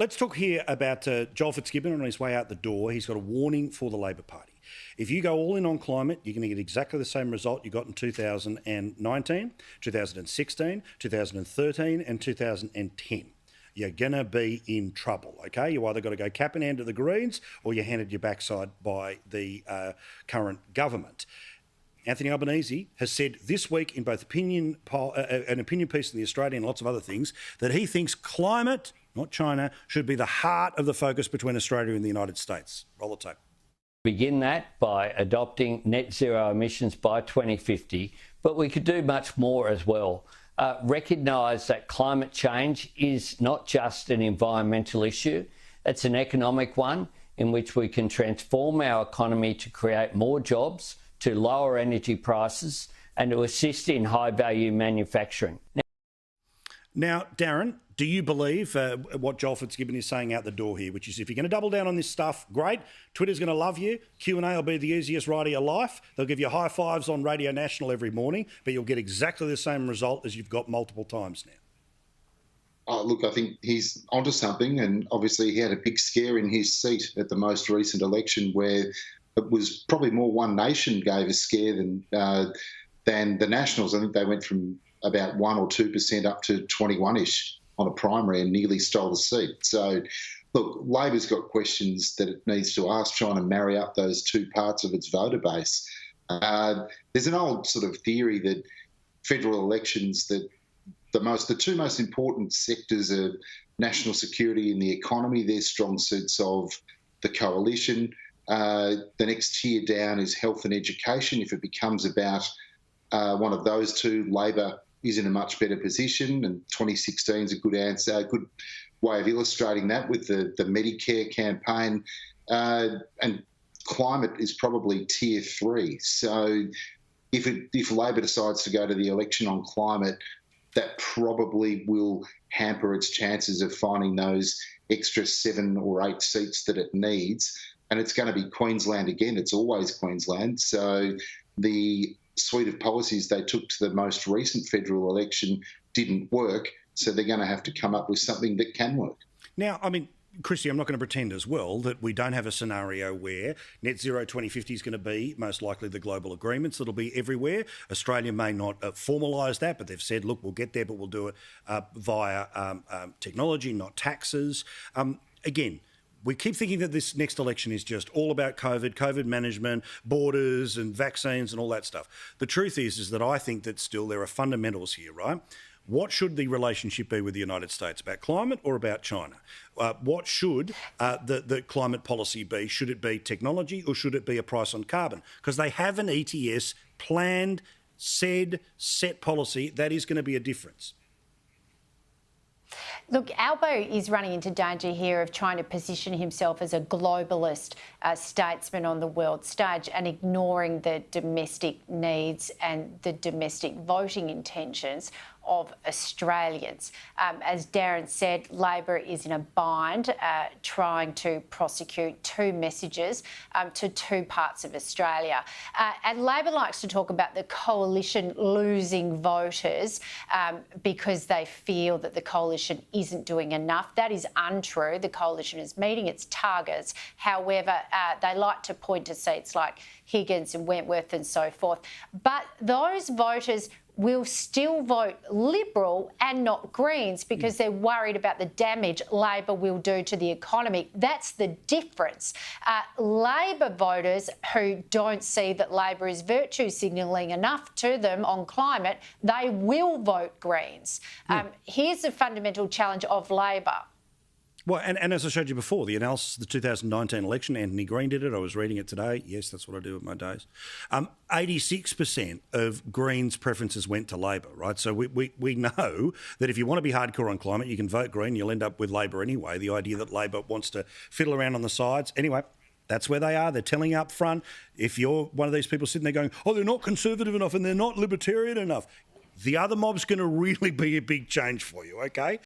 Let's talk here about Joel FITZGIBBON on his way out the door. He's got a warning for the Labor Party. If you go all in on climate, you're going to get exactly the same result you got in 2019, 2016, 2013 and 2010. You're going to be in trouble, okay? You either got to go cap in hand to the Greens or you're handed your backside by the current government. Anthony Albanese has said this week in both an opinion piece in The Australian and lots of other things that he thinks climate, not China, should be the heart of the focus between Australia and the United States. Roll the tape. Begin that by adopting net zero emissions by 2050, but we could do much more as well. Recognise that climate change is not just an environmental issue, it's an economic one in which we can transform our economy to create more jobs, to lower energy prices and to assist in high-value manufacturing. Now, Darrin, do you believe what Joel FITZGIBBON is saying out the door here, which is if you're going to double down on this stuff, great. Twitter's going to love you. Q&A will be the easiest ride of your life. They'll give you high fives on Radio National every morning, but you'll get exactly the same result as you've got multiple times now. Oh, look, I think he's onto something, and obviously he had a big scare in his seat at the most recent election where it was probably more One Nation gave a scare than the Nationals. I think they went from about 1 or 2% up to 21-ish on a primary and nearly stole the seat. So, look, Labor's got questions that it needs to ask, trying to marry up those two parts of its voter base. There's an old sort of theory that federal elections, that the two most important sectors are national security and the economy. They're strong suits of the coalition. The next tier down is health and education. If it becomes about one of those two, Labor is in a much better position, and 2016 is a good answer, a good way of illustrating that with the Medicare campaign. And climate is probably tier 3. So if Labor decides to go to the election on climate, that probably will hamper its chances of finding those extra 7 or 8 seats that it needs. And it's going to be Queensland again. It's always Queensland. So the suite of policies they took to the most recent federal election didn't work. So they're going to have to come up with something that can work. Now, I mean, Christy, I'm not going to pretend as well that we don't have a scenario where net zero 2050 is going to be most likely the global agreements that'll be everywhere. Australia may not formalise that, but they've said, look, we'll get there, but we'll do it via technology, not taxes. Again, we keep thinking that this next election is just all about COVID management, borders and vaccines and all that stuff. The truth is that I think that still there are fundamentals here, right? What should the relationship be with the United States? About climate or about China? What should the climate policy be? Should it be technology or should it be a price on carbon? Because they have an ETS planned, set policy. That is going to be a difference. Look, Albo is running into danger here of trying to position himself as a globalist statesman on the world stage and ignoring the domestic needs and the domestic voting intentions of Australians. As Darrin said, Labor is in a bind trying to prosecute two messages to two parts of Australia. And Labor likes to talk about the coalition losing voters because they feel that the coalition isn't doing enough. That is untrue. The coalition is meeting its targets. However, they like to point to seats like Higgins and Wentworth and so forth. But those voters will still vote Liberal and not Greens because they're worried about the damage Labor will do to the economy. That's the difference. Labor voters who don't see that Labor is virtue signalling enough to them on climate, they will vote Greens. Here's the fundamental challenge of Labor. Well, and as I showed you before, the analysis of the 2019 election, Anthony Green did it. I was reading it today. Yes, that's what I do with my days. 86% of Greens' preferences went to Labor, right? So we know that if you want to be hardcore on climate, you can vote Green. You'll end up with Labor anyway. The idea that Labor wants to fiddle around on the sides. Anyway, that's where they are. They're telling you up front. If you're one of these people sitting there going, oh, they're not conservative enough and they're not libertarian enough, the other mob's going to really be a big change for you, okay?